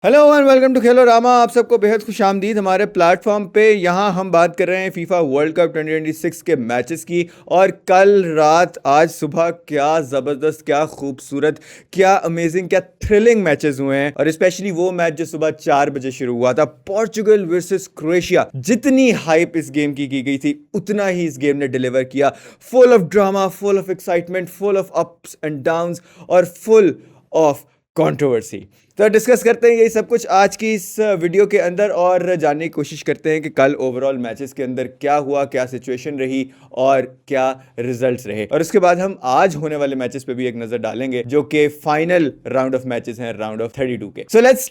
Hello and welcome to खेलो रामा। आप सबको बेहद खुश आमदीद हमारे प्लेटफॉर्म पे। यहाँ हम बात कर रहे हैं फीफा वर्ल्ड कप 2026 के मैचेस की। और कल रात आज सुबह क्या ज़बरदस्त, क्या खूबसूरत, क्या अमेजिंग, क्या थ्रिलिंग मैचेस हुए हैं। और स्पेशली वो मैच जो सुबह 4 बजे शुरू हुआ था, पोर्चुगल वर्सेस क्रोएशिया। जितनी हाइप इस गेम की गई थी उतना ही इस गेम ने डिलीवर किया। Full of drama, full of excitement, full of ups and downs और फुल ऑफ कंट्रोवर्सी। तो डिस्कस करते हैं यही सब कुछ आज की इस वीडियो के अंदर और जानने की कोशिश करते हैं कि कल ओवरऑल मैचेस के अंदर क्या हुआ, क्या सिचुएशन रही और क्या रिजल्ट्स रहे। और उसके बाद हम आज होने वाले मैचेस पे भी एक नजर डालेंगे जो कि फाइनल राउंड ऑफ मैचेस हैं, राउंड ऑफ 32 के। So let's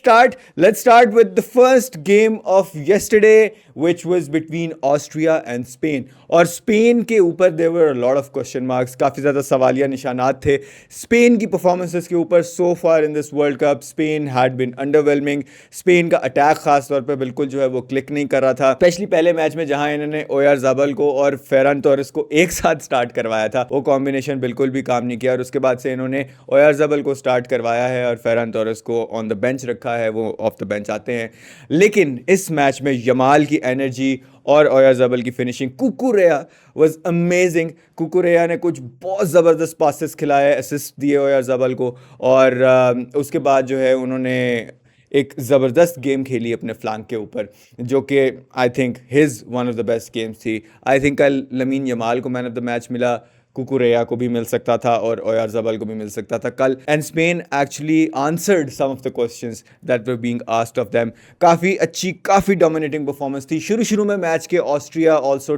start with the first game of yesterday which was between Austria and Spain. और स्पेन के ऊपर there were a lot of question marks, काफी ज्यादा सवालिया निशानात थे स्पेन की परफॉर्मेंसेस के ऊपर। So far in this world cup Spain had been underwhelming. Spain का अटैक खास तौर पे बिल्कुल जो है वो क्लिक नहीं कर रहा था, स्पेशली पहले मैच में जहां इन्होंने ओयारज़ाबल को और फेरन टोरेस को एक साथ स्टार्ट करवाया था, वो कॉम्बिनेशन बिल्कुल भी काम नहीं किया। और उसके बाद से इन्होंने ओयारज़ाबल को स्टार्ट करवाया है और फेरन टोरेस को ऑन द बेंच रखा है, वो ऑफ द बेंच आते हैं। लेकिन इस मैच में यमाल की एनर्जी और ओयारज़ाबल की फिनिशिंग, कुकुरेया वाज अमेजिंग। कुकुरेया ने कुछ बहुत ज़बरदस्त पासेस खिलाए, असिस्ट दिए ओयारज़ाबल को। और उसके बाद जो है उन्होंने एक ज़बरदस्त गेम खेली अपने फ्लैंक के ऊपर, जो कि I think his one of the best games थी। आई थिंक कल लमीन यमाल को मैन ऑफ द मैच मिला, कुकुरेया को भी मिल सकता था और ओयारज़ाबल को भी मिल सकता था कल। And Spain actually answered some of the questions that were being asked of them. काफ़ी अच्छी, काफ़ी डोमिनेटिंग परफॉर्मेंस थी शुरू में मैच के। Austria also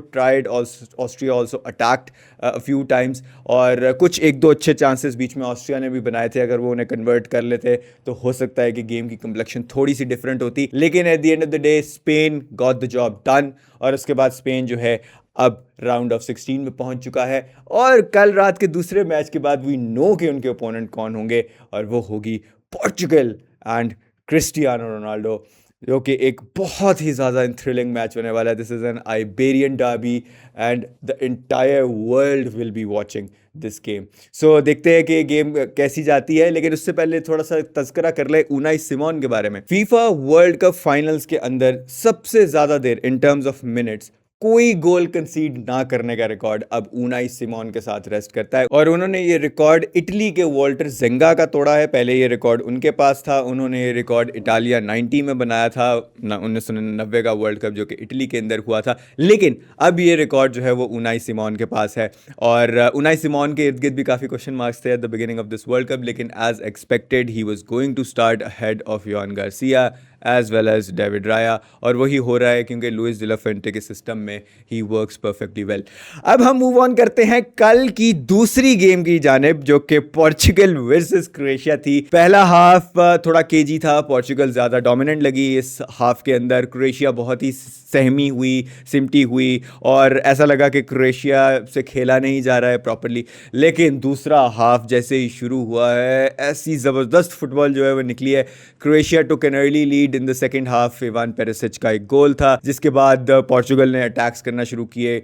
attacked a few times और कुछ एक दो अच्छे चांसेस बीच में ऑस्ट्रिया ने भी बनाए थे। अगर वो उन्हें कन्वर्ट कर लेते तो हो सकता है कि गेम की कंप्लेक्शन थोड़ी सी डिफरेंट होती। लेकिन at the end of the day Spain got the job done. और उसके बाद स्पेन जो है अब राउंड ऑफ 16 में पहुंच चुका है। और कल रात के दूसरे मैच के बाद वी नो कि उनके ओपोनेंट कौन होंगे, और वो होगी पोर्चुगल एंड क्रिस्टियानो रोनाल्डो, जो कि एक बहुत ही ज़्यादा थ्रिलिंग मैच होने वाला है। This is an Iberian derby and the entire world will be watching this game. So देखते हैं कि ये गेम कैसी जाती है। लेकिन उससे पहले थोड़ा सा तज़किरा कर ले ऊनाई सिमोन के बारे में। फीफा वर्ल्ड कप फाइनल्स के अंदर सबसे ज़्यादा देर इन टर्म्स ऑफ मिनट्स कोई गोल कंसीड ना करने का रिकॉर्ड अब ऊनाई सिमोन के साथ रेस्ट करता है। और उन्होंने ये रिकॉर्ड इटली के वॉल्टर ज़ेंगा का तोड़ा है। पहले ये रिकॉर्ड उनके पास था, उन्होंने ये रिकॉर्ड इटालिया 90 में बनाया था, 1999 का वर्ल्ड कप जो कि इटली के अंदर हुआ था। लेकिन अब ये रिकॉर्ड जो है वो ऊनाई सिमोन के पास है। और ऊनाई सिमोन के इर्द गिर्द भी काफ़ी क्वेश्चन मार्क्स थे at the beginning of this world Cup, लेकिन as expected he was going to start ahead of Joan Garcia as well as David Raya. और वही हो रहा है क्योंकि लुइस डी ला फुएंटे के सिस्टम में ही वर्क्स परफेक्टली वेल। अब हम मूव ऑन करते हैं कल की दूसरी गेम की जानिब, जो कि पोर्चुगल वर्सेस क्रोएशिया थी। पहला हाफ थोड़ा केजी था, पोर्चुगल ज़्यादा डोमिनेंट लगी इस हाफ के अंदर। क्रोएशिया बहुत ही सहमी हुई, सिमटी हुई और ऐसा लगा कि क्रोएशिया से खेला नहीं जा रहा है प्रॉपरली। लेकिन दूसरा हाफ जैसे ही शुरू हुआ है, ऐसी ज़बरदस्त फुटबॉल जो है वो निकली है। Croatia took an early lead in the second half. Ivan Perisic का एक गोल था, जिसके बाद पोर्चुगल ने अटैक्स करना शुरू किए।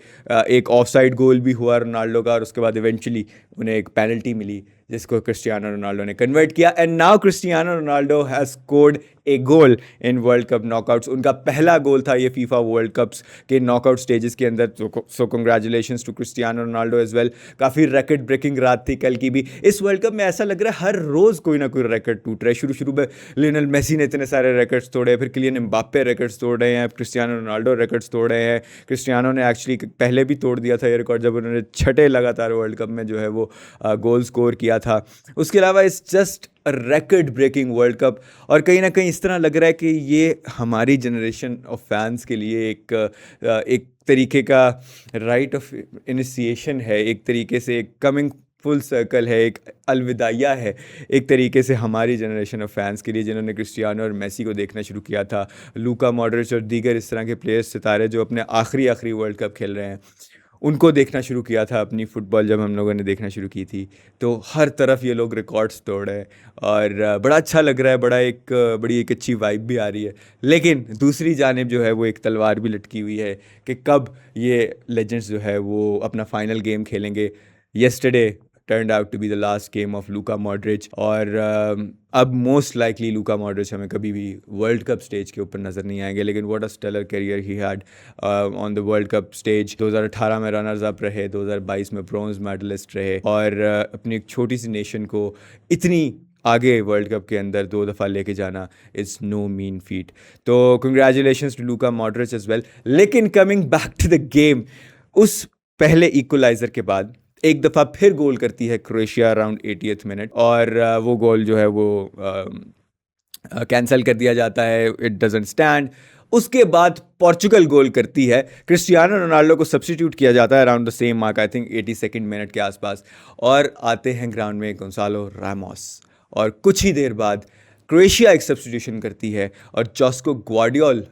एक ऑफसाइड गोल भी हुआ रोनाल्डो का, और उसके बाद इवेंचुअली उन्हें एक पेनल्टी मिली जिसको क्रिस्टियानो रोनाल्डो ने कन्वर्ट किया। And now Cristiano Ronaldo has scored a goal in world cup knockouts. उनका पहला गोल था ये फीफा वर्ल्ड कप्स के नॉकआउट स्टेजेस के अंदर। So congratulations to Cristiano Ronaldo as well. काफ़ी रिकॉर्ड ब्रेकिंग रात थी कल की भी। इस वर्ल्ड कप में ऐसा लग रहा है हर रोज़ कोई ना कोई रिकॉर्ड टूट रहा है। शुरू में लियोनेल मेसी ने इतने सारे रिकॉर्ड्स तोड़े, फिर किलियन एम्बाप्पे रिकॉर्ड्स तोड़ रहे हैं, अब क्रिस्टियानो रोनाल्डो रिकॉर्ड्स तोड़ रहे हैं। क्रिस्टियानो ने एक्चुअली पहले भी तोड़ दिया था ये रिकॉर्ड जब उन्होंने छठे लगातार वर्ल्ड कप में जो है वो गोल स्कोर किया था। उसके अलावा it's just record breaking world cup. और कहीं ना कहीं इस तरह लग रहा है कि ये हमारी जनरेशन ऑफ फैंस के लिए एक तरीके का राइट ऑफ इनिशिएशन है, एक तरीके से एक कमिंग फुल सर्कल है, एक अलविदाइया है एक तरीके से हमारी जनरेशन ऑफ फैंस के लिए, जिन्होंने क्रिस्टियानो और मेसी को देखना शुरू किया था, लूका मॉड्रिच और दीगर इस तरह के प्लेयर्स, सितारे जो अपने आखिरी वर्ल्ड कप खेल रहे हैं, उनको देखना शुरू किया था अपनी फ़ुटबॉल जब हम लोगों ने देखना शुरू की थी। तो हर तरफ ये लोग रिकॉर्ड्स तोड़ रहे हैं और बड़ा अच्छा लग रहा है, बड़ी एक अच्छी वाइब भी आ रही है। लेकिन दूसरी जानिब जो है वो एक तलवार भी लटकी हुई है कि कब ये लेजेंड्स जो है वो अपना फाइनल गेम खेलेंगे। Yesterday turned out to be the last game of Luka Modric और अब मोस्ट लाइकली लूका मॉड्रिच हमें कभी भी वर्ल्ड कप स्टेज के ऊपर नज़र नहीं आएंगे, लेकिन what a stellar career he had on the world cup stage. 2018 में रनर्स अप रहे, 2022 में ब्रॉन्ज मेडलिस्ट रहे और अपनी एक छोटी सी नेशन को इतनी आगे वर्ल्ड कप के अंदर 2 दफ़ा लेके जाना इज़ नो मीन फीट। तो congratulations to Luka Modric as well. लेकिन coming back to the game, उस पहले इक्वलाइजर के बाद एक दफ़ा फिर गोल करती है क्रोएशिया अराउंड 80th मिनट और वो गोल जो है वो कैंसिल कर दिया जाता है, इट डजंट स्टैंड। उसके बाद पोर्चुगल गोल करती है, क्रिस्टियानो रोनाल्डो को सब्स्टिट्यूट किया जाता है around the same mark, I think 82nd minute के आसपास, और आते हैं ग्राउंड में गोंसालो रामोस और कुछ ही देर बाद क्रोएशिया एक सब्स्टिट्यूशन करती है और जॉस्को ग्वार्डियोल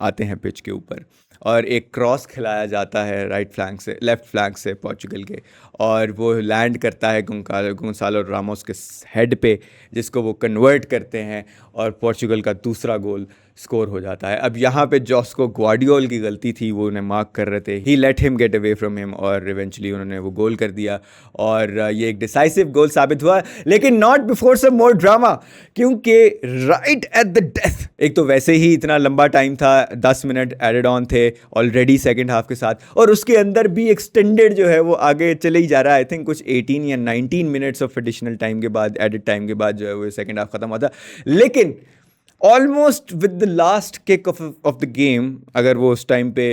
आते हैं पिच के ऊपर और एक क्रॉस खिलाया जाता है राइट फ्लैंक से, लेफ़्ट फ्लैंक से पोर्चुगल के, और वो लैंड करता है गोंसालो रामोस के हेड पे, जिसको वो कन्वर्ट करते हैं और पोर्चुगल का दूसरा गोल स्कोर हो जाता है। अब यहाँ पे जॉस्को ग्वार्डियोल की गलती थी, वो उन्हें मार्क कर रहे थे, he let him get away from him और इवेंचुअली उन्होंने वो गोल कर दिया और ये एक डिसाइसिव गोल साबित हुआ, लेकिन not before some more drama, क्योंकि राइट एट द डेथ, एक तो वैसे ही इतना लंबा टाइम था, 10 मिनट एडेड ऑन थे ऑलरेडी सेकेंड हाफ के साथ, और उसके अंदर भी एक्सटेंडेड जो है वो आगे चले ही जा रहा है। आई थिंक कुछ 18 या 19 मिनट्स ऑफ एडिशनल टाइम के बाद, एडिड टाइम के बाद जो है वो सेकेंड हाफ खत्म होता, लेकिन almost with the last kick of the game, अगर वो उस टाइम पे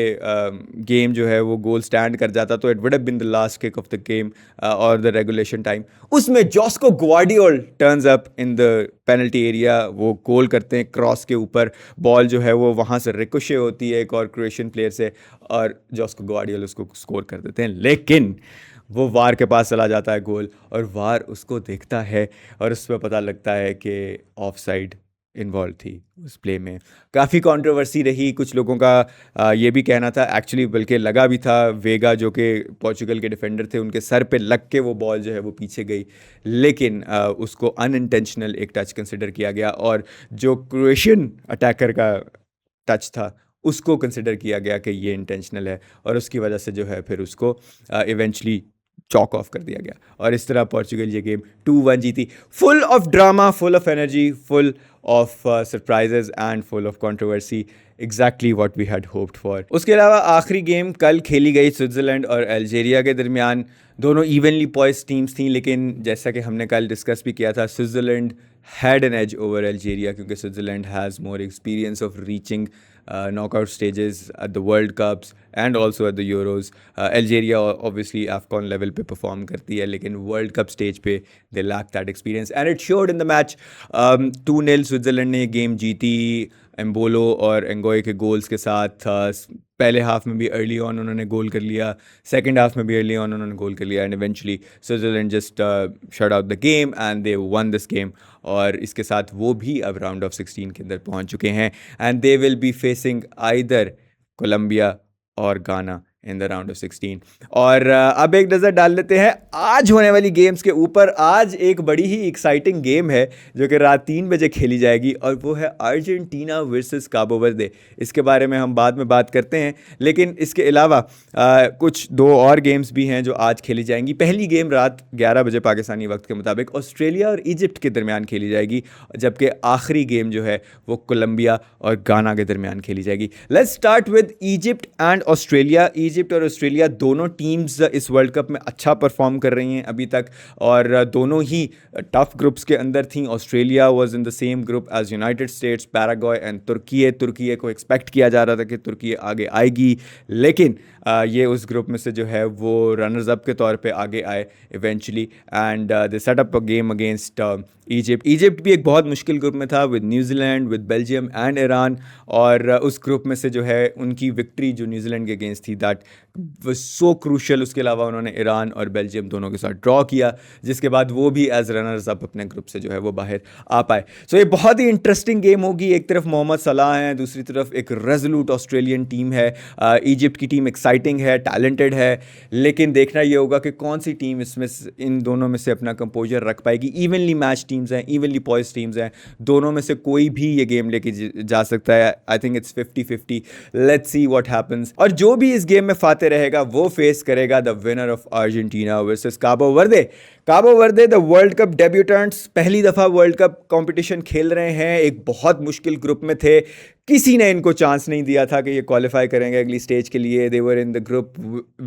गेम जो है वो गोल स्टैंड कर जाता तो it would have been the last kick of the game और द रेगुलेशन टाइम। उसमें Josko Gvardiol turns up in the penalty area, वो गोल करते हैं क्रॉस के ऊपर, बॉल जो है वो वहाँ से रिकोशे होती है एक और क्रोएशियन प्लेयर से और जॉस्को ग्वार्डियोल उसको स्कोर कर देते हैं, लेकिन वो वार के पास चला जाता है गोल और वार उसको देखता है और उस पर पता लगता है कि ऑफ साइड इन्वॉल्व थी उस प्ले में। काफ़ी कंट्रोवर्सी रही, कुछ लोगों का ये भी कहना था, एक्चुअली बल्कि लगा भी था, वेगा जो कि पोर्चुगल के डिफेंडर थे उनके सर पे लग के वो बॉल जो है वो पीछे गई, लेकिन उसको अनइंटेंशनल एक टच कंसिडर किया गया और जो क्रोएशियन अटैकर का टच था उसको कंसिडर किया गया कि ये इंटेंशनल है और उसकी वजह से जो है फिर उसको इवेंचुअली चॉक ऑफ कर दिया गया और इस तरह पोर्चुगल ये गेम 2-1 जीती। Full of drama, full of energy, full of surprises and full of controversy, exactly what we had hoped for. उसके अलावा आखिरी गेम कल खेली गई स्विट्ज़रलैंड और अल्जीरिया के दरमियान। दोनों इवनली पॉइस्ड टीम्स थी, लेकिन जैसा कि हमने कल डिस्कस भी किया था, Switzerland had an edge over Algeria क्योंकि Switzerland has more experience of reaching knockout stages at the World Cups and also at the Euros. Algeria obviously AFCON level पे perform करती है, लेकिन World Cup stage पे they lack that experience and it showed in the match. 2-0 Switzerland ने game जीती Embolo और एंगोए के goals के साथ। पहले हाफ में भी अर्ली ऑन उन्होंने गोल कर लिया, सेकंड हाफ में भी अर्ली ऑन उन्होंने गोल कर लिया and eventually Switzerland just shut out the game and they one this game और इसके साथ वो भी अब राउंड ऑफ 16 के अंदर पहुंच चुके हैं and they will be facing either Colombia और Ghana in the round of 16। और अब एक नज़र डाल लेते हैं आज होने वाली गेम्स के ऊपर। आज एक बड़ी ही एक्साइटिंग गेम है जो कि रात 3 बजे खेली जाएगी और वो है अर्जेंटीना वर्सेस काबो वर्दे। इसके बारे में हम बाद में बात करते हैं, लेकिन इसके अलावा कुछ 2 और गेम्स भी हैं जो आज खेली जाएंगी। पहली गेम रात 11 बजे पाकिस्तानी वक्त के मुताबिक ऑस्ट्रेलिया और इजिप्ट के दरमियान खेली जाएगी, जबकि आखिरी गेम जो है वो कोलंबिया और गाना के दरमियान खेली जाएगी। Let's start with Egypt and Australia. Egypt और ऑस्ट्रेलिया दोनों टीम्स इस वर्ल्ड कप में अच्छा परफॉर्म कर रही हैं अभी तक और दोनों ही टफ ग्रुप्स के अंदर थी। Australia was in the same group as United States, Paraguay and Turkey को एक्सपेक्ट किया जा रहा था कि तुर्की आगे आएगी, लेकिन ये उस ग्रुप में से जो है वो रनर्स अप के तौर पे आगे आए eventually and they set up a game against Egypt. Egypt भी एक बहुत मुश्किल ग्रुप में था with New Zealand, with Belgium and Iran, और उस ग्रुप में से जो है उनकी विक्ट्री जो न्यूजीलैंड के अगेंस्ट थी दैट वाज सो क्रूशियल। उसके अलावा उन्होंने ईरान और बेल्जियम दोनों के साथ ड्रॉ किया, जिसके बाद वो भी एज रनर्स अप अपने ग्रुप से जो है वो बाहर आ पाए। सो ये बहुत ही इंटरेस्टिंग गेम होगी। एक तरफ मोहम्मद सलाह हैं, दूसरी तरफ एक रेजोल्यूट ऑस्ट्रेलियन टीम है। इजिप्ट की टीम एक्साइटिंग है, टैलेंटेड है, लेकिन देखना ये होगा कि कौन सी टीम इसमें इन दोनों में से अपना कंपोजर रख पाएगी। इवनली मैच टीम्स हैं, इवनली पॉइस टीम्स हैं, दोनों में से कोई भी ये गेम लेके जा सकता है। I think it's 50-50। Let's see what happens. और जो भी इस गेम में फातिह आते रहेगा वो फेस करेगा the winner of Argentina versus Cabo Varde. Cabo Varde the world cup debutantes पहली दफ़ा वर्ल्ड कप कंपटीशन खेल रहे हैं, एक बहुत मुश्किल ग्रुप में थे, किसी ने इनको चांस नहीं दिया था कि ये क्वालिफाई करेंगे अगली स्टेज के लिए। They were in the group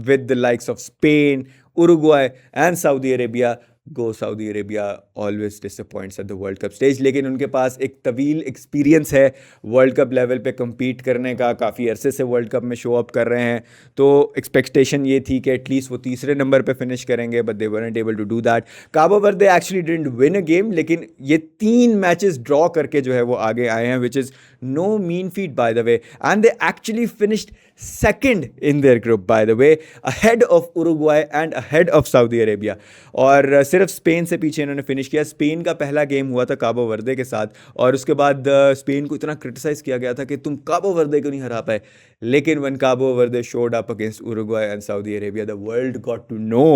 with the likes of Spain, Uruguay and Saudi Arabia. Go Saudi Arabia always disappoints at the world cup stage, लेकिन उनके पास एक तवील एक्सपीरियंस है वर्ल्ड कप लेवल पे compete करने का, काफ़ी अरसे से वर्ल्ड कप में शो अप कर रहे हैं, तो एक्सपेक्टेशन ये थी कि एटलीस्ट वो तीसरे नंबर पे फिनिश करेंगे, but they weren't able to do that। Cabo Varde actually didn't win a game, लेकिन ये 3 मैचेस ड्रॉ करके जो है वो आगे आए हैं, which is no mean feat by the way, and they actually finished second in their group by the way, ahead of Uruguay and ahead of Saudi Arabia। और सिर्फ स्पेन से पीछे इन्होंने फिनिश किया। स्पेन का पहला गेम हुआ था काबो वर्दे के साथ, और उसके बाद स्पेन को इतना क्रिटिसाइज किया गया था कि तुम काबो वर्दे को नहीं हरा पाए, लेकिन when Cabo Verde showed up against Uruguay and Saudi Arabia, the world got to know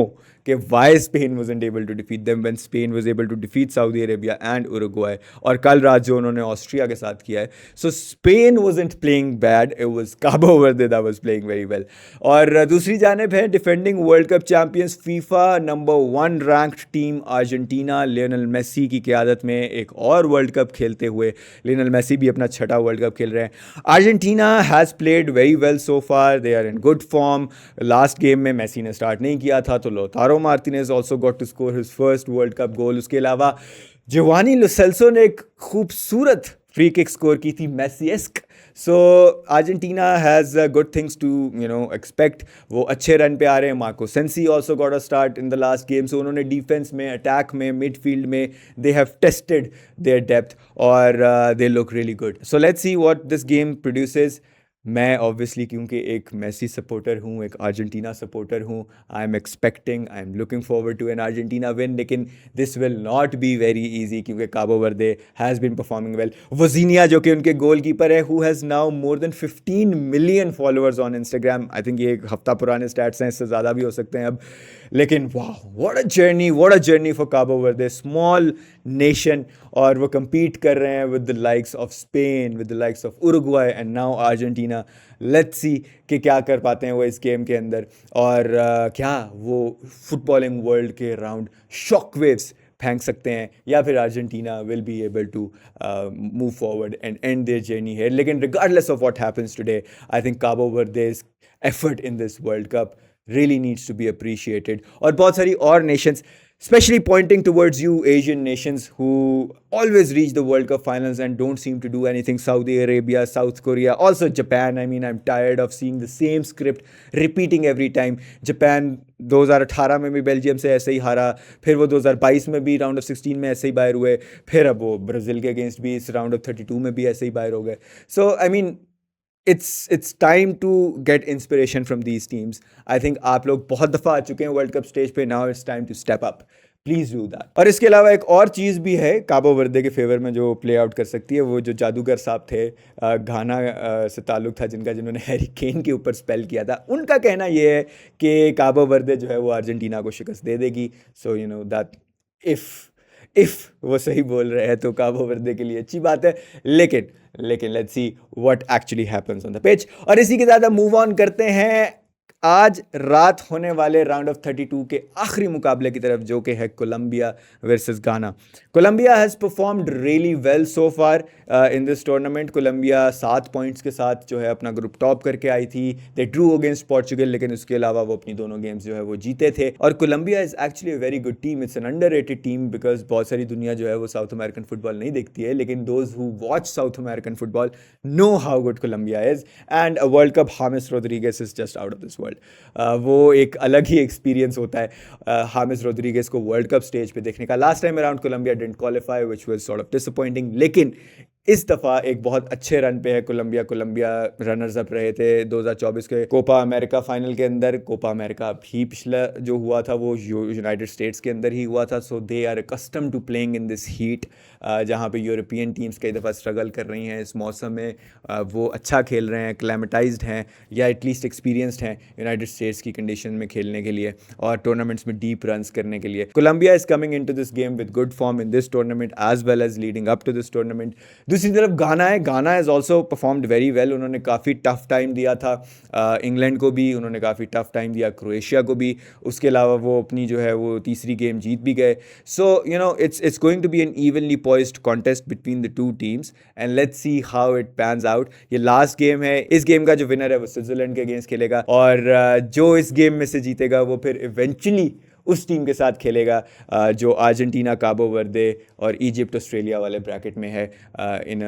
कि why Spain wasn't able to defeat them when Spain was able to defeat Saudi Arabia and Uruguay। और कल रात जो उन्होंने Austria के साथ किया है, so Spain wasn't playing bad, it was Cabo Verde that was playing very well। और दूसरी जानिब है defending world cup champions FIFA number 1 ranked team Argentina, Lionel Messi की क़यादत में एक और वर्ल्ड कप खेलते हुए। लियोनेल मेसी भी अपना छठा वर्ल्ड कप खेल रहे हैं। Argentina has played very well so far, they are in good form. Last game में मेसी ने स्टार्ट नहीं किया था, तो Lautaro Martinez also got to score his first world cup goal. उसके अलावा जोवानी लो सेल्सो ने एक खूबसूरत फ्री किक स्कोर की थी, Messiesque. So Argentina has good things to expect. वो अच्छे रन पे आ रहे हैं। Marco Senesi also got a start in the last game, so उन्होंने डिफेंस में, अटैक में, मिडफील्ड में they have tested their depth और they look really good. So let's see what this game produces. मैं ऑब्वियसली क्योंकि एक Messi supporter हूँ, एक अर्जेंटीना सपोर्टर हूँ, I am expecting, I am looking forward to an Argentina win, लेकिन this will not be very easy क्योंकि Cabo Verde has been performing well. Vozinha जो कि उनके गोलकीपर है, who has now more than 15 million followers on Instagram. I think ये एक हफ्ता पुराने स्टैट्स हैं, इससे ज़्यादा भी हो सकते हैं अब, लेकिन वाह what a journey for Cabo Varde, small nation, और वो compete कर रहे हैं with the likes of Spain, with the likes of Uruguay and now Argentina. Let's see कि क्या कर पाते हैं वो इस गेम के अंदर, और क्या वो फुटबॉलिंग वर्ल्ड के राउंड शॉक वेव्स फेंक सकते हैं, या फिर Argentina will be able to move forward and end their journey है। लेकिन regardless of what happens today, I think Cabo Verde's effort in this world cup really needs to be appreciated। और बहुत सारी और nations, especially pointing towards you Asian nations who always reach the World Cup finals and don't seem to do anything, Saudi Arabia, South Korea, also Japan। I mean, I'm tired of seeing the same script repeating every time। Japan 2018 में भी Belgium से ऐसे ही हारा, फिर वो 2022 में भी round of 16 में ऐसे ही बाहर हुए, फिर अब वो ब्राज़ील के अगेंस्ट भी इस राउंड ऑफ 32 में भी ऐसे ही बाहर हो गए। So I mean it's time to get inspiration from these teams। I think आप लोग बहुत दफ़ा आ चुके हैं वर्ल्ड कप स्टेज पे, now it's time to step up। Please do that. और इसके अलावा एक और चीज़ भी है काबो वर्दे के फेवर में जो प्ले आउट कर सकती है, वो जो जादूगर साहब थे घाना से ताल्लुक़ था जिन्होंने हैरी केन के ऊपर स्पेल किया था, उनका कहना ये है कि काबो वर्दे जो है वो अर्जेंटीना को शिकस्त दे देगी। सो यू नो दैट इफ़ वो सही बोल रहे हैं तो काबो वर्दे के लिए अच्छी बात है, लेकिन let's see what actually happens on the pitch. और इसी के साथ मूव ऑन करते हैं आज रात होने वाले राउंड ऑफ 32 के आखिरी मुकाबले की तरफ, जो कि है Colombia versus Ghana. Colombia has performed really well so far in this tournament. Colombia 7 points के साथ जो है अपना ग्रुप टॉप करके आई थी। दे ड्रू अगेंस्ट पोर्चुगल, लेकिन उसके अलावा वो अपनी दोनों गेम्स जो है वो जीते थे। और Colombia is actually a very good team, it's an underrated team, because बहुत सारी दुनिया जो है वो साउथ अमेरिकन फुटबॉल नहीं देखती है, लेकिन those who watch South American football know how good Colombia is. And a world cup James Rodriguez is just out of this world. वो एक अलग ही एक्सपीरियंस होता है हामिस रोड्रिगेज को वर्ल्ड कप स्टेज पे देखने का। Last time around Colombia didn't qualify, which was sort of disappointing, लेकिन इस दफ़ा एक बहुत अच्छे रन पे है कोलंबिया। कोलंबिया रनर्स अप रहे थे 2024 के कोपा अमेरिका फाइनल के अंदर। कोपा अमेरिका भी पिछला जो हुआ था वो यूनाइटेड स्टेट्स के अंदर ही हुआ था। So they are accustomed to playing in this heat, जहाँ पे यूरोपियन टीम्स कई दफ़ा स्ट्रगल कर रही हैं इस मौसम में। वो अच्छा खेल रहे हैं, क्लेमेटाइज्ड हैं, या एटलीस्ट एक्सपीरियंसड हैं यूनाइटेड स्टेट्स की कंडीशन में खेलने के लिए और टूर्नामेंट्स में डीप रन्स करने के लिए। Colombia is coming into this game with good form in this tournament as well as leading up to this tournament. दूसरी तरफ Ghana has also performed very well. उन्होंने काफ़ी टफ टाइम दिया था England को भी, उन्होंने काफ़ी टफ टाइम दिया क्रोएशिया को भी। उसके अलावा वो अपनी जो है वो तीसरी गेम जीत भी गए। So you know it's going to be an evenly poised contest between the two teams and let's see how it pans out. ये लास्ट गेम है, इस गेम का जो विनर है वो स्विट्जरलैंड के अगेंस्ट खेलेगा, और जो इस गेम में से जीतेगा वो फिर इवेंचुअली उस टीम के साथ खेलेगा जो अर्जेंटीना, काबो वर्दे और इजिप्ट ऑस्ट्रेलिया वाले ब्रैकेट में है इन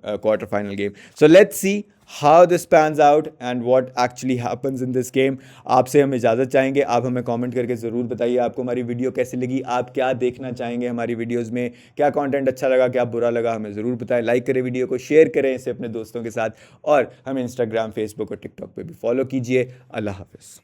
quarter final game. So let's see how this pans out and what actually happens in this game. आपसे हम इजाज़त चाहेंगे, आप हमें कमेंट करके ज़रूर बताइए आपको हमारी वीडियो कैसी लगी, आप क्या देखना चाहेंगे हमारी वीडियोज़ में, क्या कंटेंट अच्छा लगा, क्या बुरा लगा, हमें ज़रूर बताएं। लाइक करें वीडियो को, शेयर करें इसे अपने दोस्तों के साथ, और हमें इंस्टाग्राम, फेसबुक और टिकटॉक पे भी फॉलो कीजिए। अल्लाह हाफ़िज़।